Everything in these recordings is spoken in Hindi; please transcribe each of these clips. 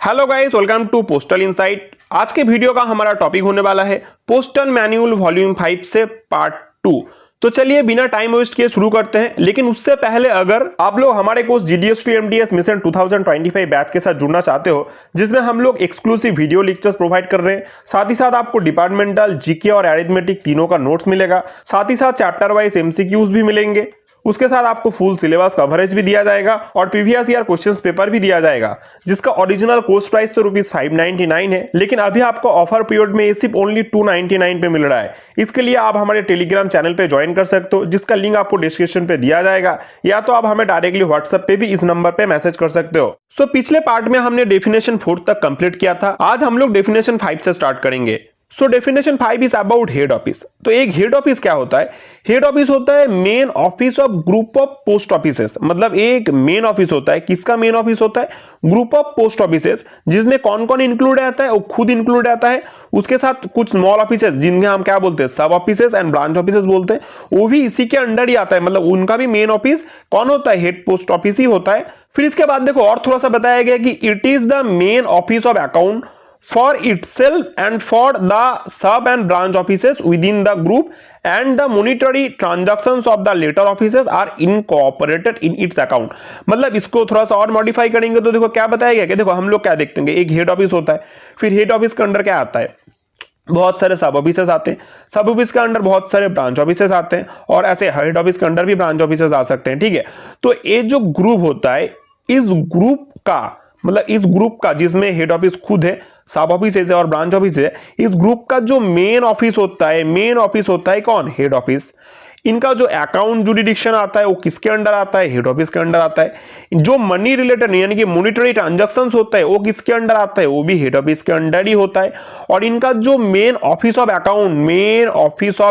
Hello guys, welcome to postal insight. आज के वीडियो का हमारा टॉपिक होने वाला है पोस्टल मैनुअल वॉल्यूम 5 से पार्ट 2। तो चलिए बिना टाइम वेस्ट किए शुरू करते हैं। लेकिन उससे पहले अगर आप लोग हमारे course GDS to MDS mission 2025 batch के साथ जुड़ना चाहते हो, जिसमें हम लोग एक्सक्लूसिव वीडियो लेक्चर्स प्रोवाइड कर रहे हैं, साथ ही साथ आपको डिपार्टमेंटल, जीके और अरिथमेटिक तीनों का नोट्स मिलेगा, साथ ही साथ चैप्टर वाइज MCQs भी मिलेंगे, उसके साथ आपको फुल सिलेबस कवरेज भी दिया जाएगा और प्रीवियस ईयर क्वेश्चंस पेपर भी दिया जाएगा, जिसका ओरिजिनल कोर्स प्राइस तो ₹599 है, लेकिन अभी आपको ऑफर पीरियड में ये सिर्फ ओनली $299 पे मिल रहा है। इसके लिए आप हमारे टेलीग्राम चैनल पे ज्वाइन कर सकते हो, जिसका लिंक आपको डिस्क्रिप्शन पे दिया जाएगा, या तो आप हमें डायरेक्टली व्हाट्सएप पे भी इस नंबर पे मैसेज कर सकते हो। सो पिछले पार्ट में हमने डेफिनेशन 4 तक कंप्लीट किया था। आज हम लोग डेफिनेशन 5 से स्टार्ट करेंगे। So definition 5 is about head office. तो एक हेड ऑफिस क्या होता है? हेड ऑफिस होता है main office of group of post offices. मतलब एक मेन ऑफिस होता है। किसका मेन ऑफिस होता है? ग्रुप ऑफ पोस्ट ऑफिसेस, जिसमें कौन कौन इंक्लूड रहता है? वो खुद इंक्लूड रहता है, उसके साथ कुछ स्मॉल ऑफिसेस जिनके हम क्या बोलते हैं, सब ऑफिसेस एंड ब्रांच ऑफिसेस बोलते हैं, वो भी इसी के अंडर ही आता है। मतलब उनका भी मेन ऑफिस कौन होता है? हेड पोस्ट ऑफिस ही होता है। फिर इसके बाद देखो और थोड़ा सा बताया गया कि it is the main office of account for itself and for the sub and branch offices within the group, and the monetary transactions of the later offices are incorporated in its account। मतलब इसको थोड़ा सा और मॉडिफाई करेंगे तो देखो क्या बताया गया कि देखो हम लोग क्या देखते हैं, एक हेड ऑफिस होता है, फिर हेड ऑफिस के अंडर क्या आता है? बहुत सारे सब ऑफिसेस आते हैं, सब ऑफिस के अंडर बहुत सारे ब्रांच ऑफिसेस आते हैं, और ऐसे हेड ऑफिस के अंडर भी ब्रांच ऑफिसेस आ सकते हैं। ठीक है, तो ये जो ग्रुप होता है, इस ग्रुप का मतलब इस ग्रुप का जिसमें हेड ऑफिस खुद है, सब ऑफिस है और ब्रांच ऑफिस है, इस ग्रुप का जो मेन ऑफिस होता है, मेन ऑफिस होता है कौन? Head office. इनका जो अकाउंट जुरिडिक्शन आता है वो किसके अंडर आता है? हेड ऑफिस के अंडर आता है। जो मनी रिलेटेड यानी कि मॉनिटरी ट्रांजैक्शंस होता है वो किसके अंडर आता है? वो भी हेड ऑफिस के अंडर ही होता है। और इनका जो main office of account, main office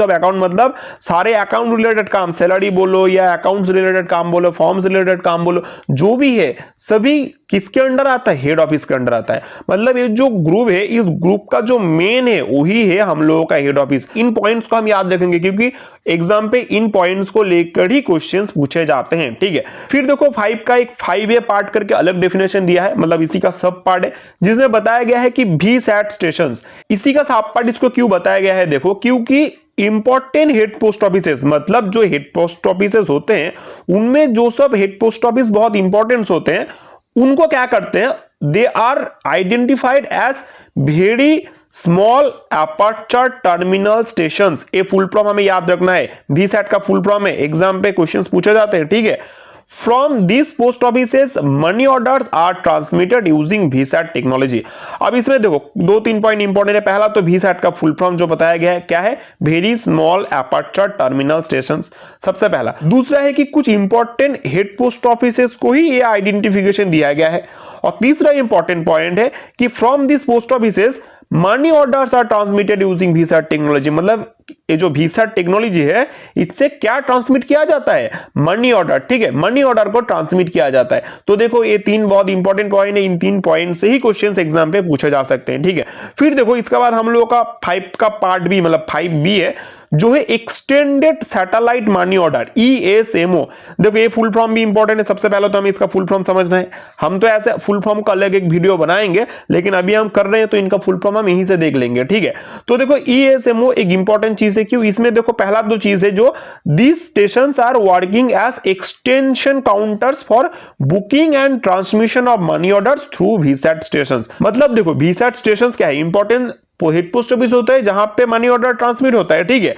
of account मतलब सारे अकाउंट रिलेटेड काम, सैलरी बोलो या अकाउंट्स रिलेटेड काम बोलो, फॉर्म्स रिलेटेड काम बोलो, जो भी है सभी किसके अंडर आता है? हेड ऑफिस के अंडर आता है। मतलब ये जो ग्रुप है, इस ग्रुप का जो मेन है वही है हम लोगों का हेड ऑफिस। इन पॉइंट्स को हम याद रखेंगे क्योंकि एग्जाम पे इन पॉइंट्स को लेकर ही क्वेश्चंस पूछे जाते हैं। ठीक है, फिर देखो 5 का एक 5A पार्ट करके अलग डेफिनेशन दिया है, मतलब इसी का सब पार्ट है, जिसमें बताया गया है कि VSAT स्टेशंस, इसी का सब पार्ट इसको क्यों बताया गया है? देखो क्योंकि इंपॉर्टेंट हेड पोस्ट ऑफिसेस, मतलब जो हेड पोस्ट ऑफिसेस होते हैं उनमें जो सब हेड पोस्ट ऑफिस बहुत इंपॉर्टेंट होते हैं, उनको क्या करते हैं? They are identified as very small aperture terminal stations. ये फुल फॉर्म हमें याद रखना है, VSAT का फुल फॉर्म है, एग्जाम पे क्वेश्चंस पूछे जाते हैं। ठीक है, from this post offices money orders are transmitted using VSAT technology. अब इसमें देखो 2-3 पॉइंट इंपॉर्टेंट है। पहला तो VSAT का फुल फॉर्म जो बताया गया है क्या है? Very small aperture terminal stations, सबसे पहला। दूसरा है कि कुछ इंपॉर्टेंट हेड पोस्ट ऑफिसेस को ही ये आइडेंटिफिकेशन दिया गया है। और तीसरा इंपॉर्टेंट पॉइंट है कि from this post offices money orders are transmitted using VSAT technology. मतलब ये जो VSAT टेक्नोलॉजी है, इससे क्या ट्रांसमिट किया जाता है? Money order. ठीक है, मनी ऑर्डर को ट्रांसमिट किया जाता है। तो देखो ये 3 बहुत इंपॉर्टेंट पॉइंट है, इन 3 पॉइंट से ही क्वेश्चंस एग्जाम पे पूछे जा सकते हैं। ठीक है, फिर देखो इसके बाद हम लोगों का 5 का पार्ट बी मतलब 5B है, जो है extended satellite money order, ESMO। देखो ये फुल फॉर्म भी इंपॉर्टेंट है। सबसे पहले तो हमें इसका फुल फॉर्म समझना है। हम तो ऐसे फुल फॉर्म का अलग एक वीडियो बनाएंगे, लेकिन अभी हम कर रहे हैं तो इनका फुल फॉर्म हम यहीं से देख लेंगे। ठीक है, तो देखो ESMO एक इंपॉर्टेंट चीज है। क्यों? इसमें देखो पहला तो चीज है जो this stations are working as extension counters for booking and transmission of money orders through VSAT stations. मतलब देखो VSAT स्टेशंस क्या है? इंपॉर्टेंट हेड पोस्ट ऑफिस होता है जहां पे मनी ऑर्डर ट्रांसमिट होता है। ठीक है,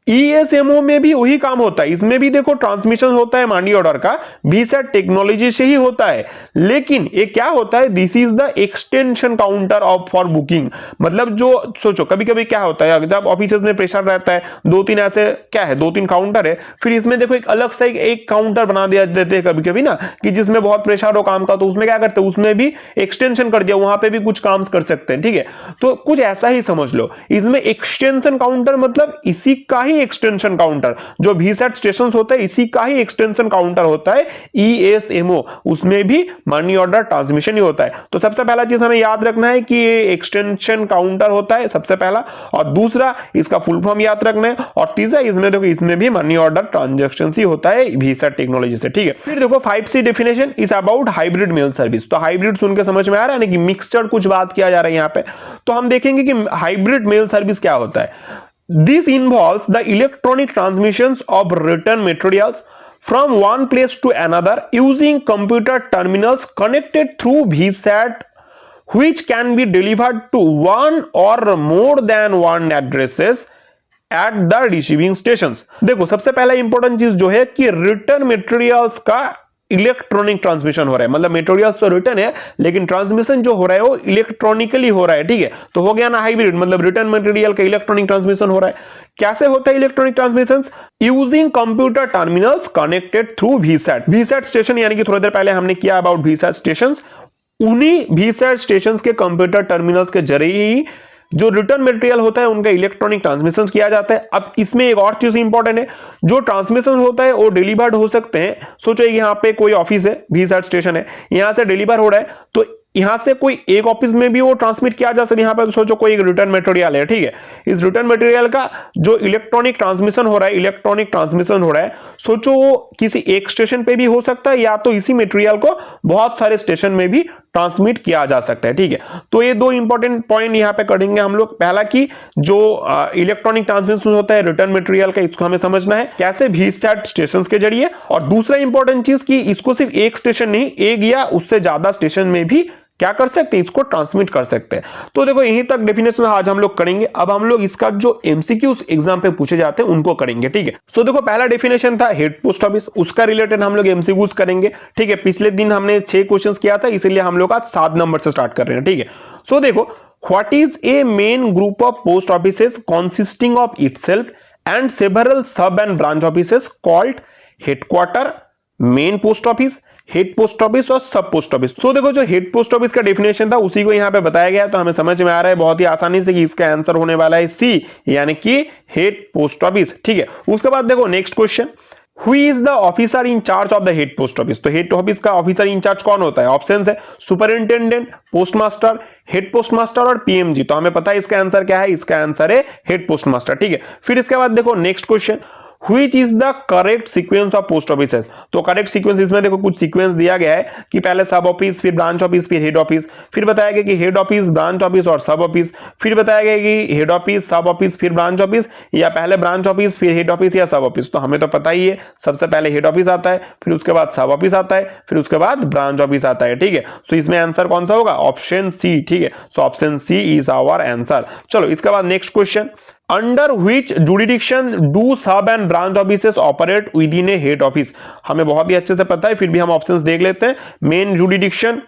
ESMO में भी वही काम होता है। इसमें भी देखो ट्रांसमिशन होता है मनी ऑर्डर का, VSAT टेक्नोलॉजी से ही होता है। लेकिन ये क्या होता है? This is the extension counter of for booking. मतलब जो सोचो कभी कभी क्या होता है, जब ऑफिसेज में प्रेशर रहता है, 2-3 ऐसे क्या है, 2-3 काउंटर है, फिर इसमें देखो एक अलग से एक काउंटर बना दिया देते हैं कभी कभी ना, कि जिसमें बहुत प्रेशर हो काम का, तो उसमें क्या करते हैं, उसमें भी एक्सटेंशन कर दिया, वहां पे भी कुछ काम कर सकते हैं। ठीक है, तो कुछ ऐसा ही समझ लो। इसमें एक्सटेंशन काउंटर मतलब इसी का ही ही एक्सटेंशन काउंटर, जो वीसैट स्टेशन होता है इसी का ही एक्सटेंशन काउंटर होता है ESMO, उसमें भी मनी ऑर्डर ट्रांसमिशन ही होता है। तो सबसे पहला चीज हमें याद रखना है कि ये एक्सटेंशन काउंटर होता है सबसे पहला, और दूसरा इसका फुल फॉर्म याद रखना है, और तीसरा इसमें देखो इसमें भी मनी ऑर्डर ट्रांजैक्शन ही होता है वीसैट टेक्नोलॉजी से, ठीक है। फिर देखो 5C definition is about hybrid mail service. तो हाइब्रिड सुन के समझ में आ रहा है ना कि मिक्सचर कुछ बात किया जा रहा है यहाँ पे। तो हम देखेंगे कि हाइब्रिड मेल सर्विस क्या होता है। This involves the electronic transmissions of written materials from one place to another using computer terminals connected through VSAT, which can be delivered to one or more than one addresses at the receiving stations। देखो सबसे पहला इंपॉर्टेंट चीज जो है कि रिटर्न मटेरियल्स का इलेक्ट्रॉनिक ट्रांसमिशन हो रहा है, मतलब मटेरियल्स तो रिटर्न है लेकिन ट्रांसमिशन जो हो रहा है वो इलेक्ट्रॉनिकली हो रहा है, ठीक है। तो हो गया ना हाइब्रिड, मतलब रिटर्न मटेरियल का इलेक्ट्रॉनिक ट्रांसमिशन हो रहा है। कैसे होता है electronic transmission? Using computer terminals connected through VSAT. VSAT station यानी कि थोड़ी देर पहले हमने किया अबाउट वीसैट स्टेशन, उन्हीं वीसैट स्टेशन के कंप्यूटर टर्मिनल्स के जरिए ही जो रिटर्न मटेरियल होता है उनका इलेक्ट्रॉनिक ट्रांसमिशन किया जाता है। अब इसमें एक और चीज इंपॉर्टेंट है, जो ट्रांसमिशन होता है वो डिलीवर्ड हो सकते हैं। सोचो यहाँ पे कोई ऑफिस है, वीसैट स्टेशन है, यहां से डिलीवर हो रहा है, तो यहां से कोई एक ऑफिस में भी वो ट्रांसमिट किया जा सकता है। यहां पे सोचो कोई एक रिटर्न मटेरियल है, ठीक है, इस रिटर्न मटेरियल का जो इलेक्ट्रॉनिक ट्रांसमिशन हो रहा है, सोचो वो किसी एक स्टेशन पे भी हो सकता है या तो इसी मटेरियल को बहुत सारे स्टेशन में भी ट्रांसमिट किया जा सकता है, ठीक है। तो ये दो इंपॉर्टेंट पॉइंट यहां पे करेंगे हम लोग। पहला कि जो इलेक्ट्रॉनिक ट्रांसमिशन होता है रिटर्न मटेरियल का, इसको हमें समझना है कैसे वीसैट स्टेशन के जरिए, और दूसरा इंपॉर्टेंट चीज कि इसको सिर्फ एक स्टेशन नहीं, एक या उससे ज्यादा स्टेशन में भी क्या कर सकते हैं, इसको ट्रांसमिट कर सकते हैं। तो देखो यहीं तक डेफिनेशन आज हम लोग करेंगे। अब हम लोग इसका जो एमसीक्यूज एग्जाम पे पूछे जाते हैं उनको करेंगे, ठीक है। सो देखो पहला डेफिनेशन था हेड पोस्ट ऑफिस, उसका रिलेटेड हम लोग एमसीक्यूज करेंगे, ठीक है। पिछले दिन हमने 6 क्वेश्चंस किया था, इसीलिए हम लोग आज 7 नंबर से स्टार्ट कर रहे हैं, ठीक है। सो देखो what is a main group of post offices consisting of itself and several sub and branch offices called headquarter, main post office, head post office और सब पोस्ट ऑफिस। सो देखो जो हेड पोस्ट ऑफिस का डेफिनेशन था उसी को यहां पे बताया गया, तो हमें समझ में आ रहा है बहुत ही आसानी से कि इसका आंसर होने वाला है सी, यानी कि हेड पोस्ट ऑफिस, ठीक है। उसके बाद देखो next question, who is the officer in charge of the head post office. तो हेड ऑफिस का ऑफिसर इन चार्ज कौन होता है? ऑप्शन है सुपरिंटेंडेंट, पोस्टमास्टर, हेड पोस्टमास्टर और पीएमजी। तो हमें पता है इसका आंसर क्या है, इसका आंसर है हेड पोस्टमास्टर, ठीक है। फिर इसके बाद देखो next question, Which is the correct sequence of post offices। तो करेक्ट सीक्वेंस इसमें देखो कुछ सीक्वेंस दिया गया है कि पहले सब ऑफिस, फिर ब्रांच ऑफिस, फिर हेड ऑफिस, फिर बताया गया कि हेड ऑफिस, ब्रांच ऑफिस और सब ऑफिस, फिर बताया गया कि हेड ऑफिस, सब ऑफिस, फिर ब्रांच ऑफिस, या पहले ब्रांच ऑफिस फिर हेड ऑफिस या सब ऑफिस। तो हमें तो पता ही है सबसे पहले हेड ऑफिस आता है, फिर उसके बाद सब ऑफिस आता है, फिर उसके बाद ब्रांच ऑफिस आता है, ठीक है। सो इसमें आंसर कौन सा होगा? ऑप्शन सी, ठीक है। So option C is our answer. चलो इसके बाद next question, under which jurisdiction do sub and branch offices operate within a head office. हमें बहुत ही अच्छे से पता है, फिर भी हम ऑप्शंस देख लेते हैं। Main jurisdiction,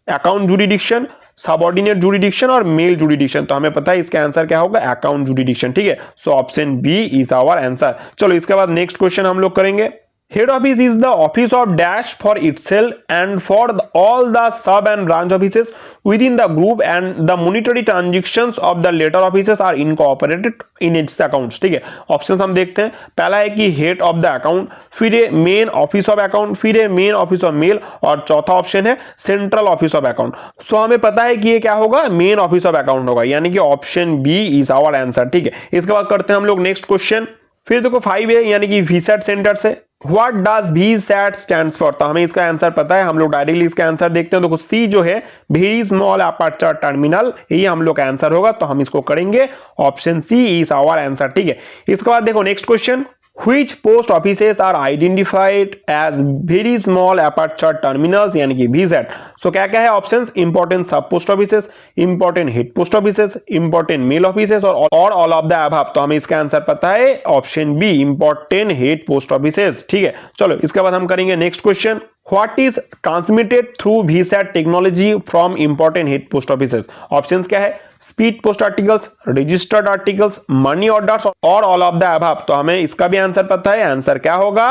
account jurisdiction, subordinate jurisdiction और मेल जुडिडिक्शन। तो हमें पता है इसका आंसर क्या होगा? अकाउंट जुडिडिक्शन, ठीक है। So option B is our answer. चलो इसके बाद नेक्स्ट क्वेश्चन हम लोग करेंगे, head office is the office of dash for itself and for all the sub and branch offices within the group and the monetary transactions of the latter offices are incorporated in its accounts, ठीक है। ऑप्शंस हम देखते हैं। पहला है कि हेड ऑफ द अकाउंट, फिर है मेन ऑफिस ऑफ अकाउंट, फिर है मेन ऑफिस ऑफ मेल, और चौथा ऑप्शन है सेंट्रल ऑफिस ऑफ अकाउंट। सो हमें पता है कि ये क्या होगा? मेन ऑफिस ऑफ अकाउंट होगा, यानी कि option B is our answer, ठीक है। इसके बाद करते हैं हम लोग नेक्स्ट क्वेश्चन। फिर देखो 5 है, यानी कि वीसैट सेंटर से What does VSAT stands for? तो हमें इसका आंसर पता है, हम लोग डायरेक्टली इसका आंसर देखते हैं। देखो सी जो है वेरी स्मॉल अपर्चर टर्मिनल, यही हम लोग का आंसर होगा, तो हम इसको करेंगे option C is our answer, ठीक है। इसके बाद देखो next question, Which post offices are identified as very small aperture terminals यानी कि VSAT। सो क्या क्या है options? Important sub post offices, important head post offices, important mail offices और ऑल ऑफ द अबव। तो हमें इसका आंसर पता है option B, important head post offices, ठीक है। चलो इसके बाद हम करेंगे next question, What is transmitted through VSAT technology from important head post offices? Options क्या है? Speed post articles, registered articles, money orders और ऑल ऑफ द अबव। तो हमें इसका भी आंसर पता है, आंसर क्या होगा?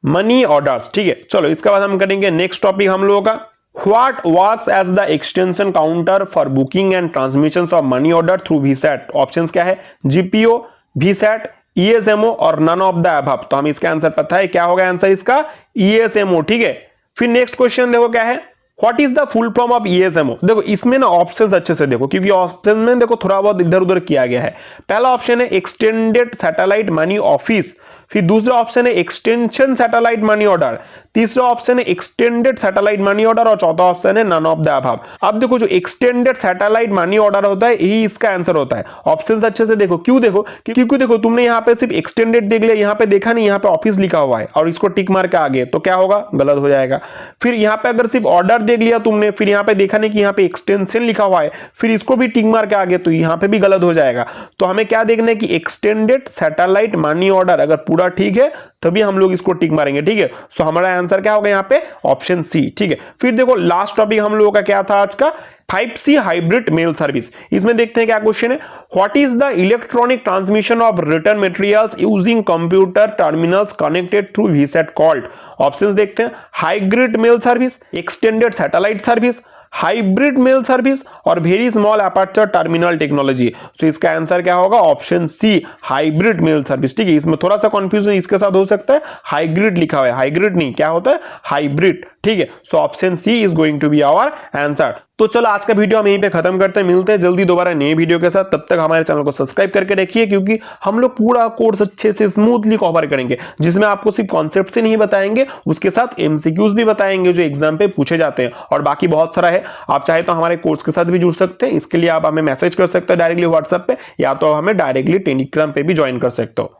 मनी ऑर्डर्स, ठीक है। चलो इसके बाद हम करेंगे नेक्स्ट टॉपिक हम लोगों का, What works as the extension counter for booking and transmissions of money order through VSAT? Options क्या है? GPO, VSAT, ESMO और नन ऑफ द अबव। तो हम इसका आंसर पता है, क्या होगा आंसर इसका ESMO, ठीक है। फिर नेक्स्ट क्वेश्चन देखो क्या है, what is the full form of ESMO। देखो इसमें ना ऑप्शंस अच्छे से देखो, क्योंकि ऑप्शन में देखो थोड़ा बहुत इधर उधर किया गया है। पहला ऑप्शन है एक्सटेंडेड सैटेलाइट मनी ऑफिस, फिर दूसरा ऑप्शन है एक्सटेंशन सैटेलाइट मनी ऑर्डर, तीसरा ऑप्शन है एक्सटेंडेड सैटेलाइट मनी ऑर्डर और चौथा ऑप्शन है नन ऑफ द अबव। अब देखो जो एक्सटेंडेड सैटेलाइट मनी ऑर्डर होता है यही इसका आंसर होता है। ऑप्शंस अच्छे से देखो, क्यों देखो, क्योंकि देखो तुमने यहाँ पे सिर्फ एक्सटेंडेड देख लिया, यहाँ पे देखा नहीं, यहाँ पे ऑफिस लिखा हुआ है और इसको टिक मार के आगे, तो क्या होगा, गलत हो जाएगा। फिर यहाँ पे अगर सिर्फ ऑर्डर देख लिया तुमने, फिर यहाँ पे देखा नहीं कि यहाँ पे एक्सटेंशन लिखा हुआ है, फिर इसको भी टिक मार के आगे, तो यहाँ पे भी गलत हो जाएगा। तो हमें क्या देखना है कि एक्सटेंडेड सैटेलाइट मनी ऑर्डर अगर पूरा ठीक है तभी हम लोग इसको टिक मारेंगे, ठीक है। सो हमारा आंसर क्या होगा यहाँ पे ऑप्शन सी, ठीक है। फिर देखो लास्ट टॉपिक हम लोगों का क्या था आज का, 5C हाइब्रिड मेल सर्विस। इसमें देखते हैं क्या क्वेश्चन है, what is the electronic transmission of return materials using computer terminals connected through VSAT called. Options देखते हैं, hybrid mail service, extended satellite service, hybrid mail service और very small aperture terminal technology. तो इसका आंसर क्या होगा, option C hybrid mail service, ठीक है। इसमें थोड़ा सा कंफ्यूजन इसके साथ हो सकता है, हाइब्रिड लिखा हुआ है, हाइब्रिड नहीं, क्या होता है हाइब्रिड, ठीक है। So option C is going to be our answer. तो चलो आज का वीडियो हम यहीं पे खत्म करते हैं, मिलते हैं जल्दी दोबारा नए वीडियो के साथ। तब तक हमारे चैनल को सब्सक्राइब करके रखिए, क्योंकि हम लोग पूरा कोर्स अच्छे से स्मूथली कवर करेंगे, जिसमें आपको सिर्फ कॉन्सेप्ट से नहीं बताएंगे, उसके साथ MCQs भी बताएंगे जो एग्जाम पे पूछे जाते हैं, और बाकी बहुत सारा है। आप चाहे तो हमारे कोर्स के साथ भी जुड़ सकते हैं। इसके लिए आप हमें मैसेज कर सकते हैं डायरेक्टली व्हाट्सएप पे, या तो हमें डायरेक्टली टेलीग्राम पे भी ज्वाइन कर सकते हो।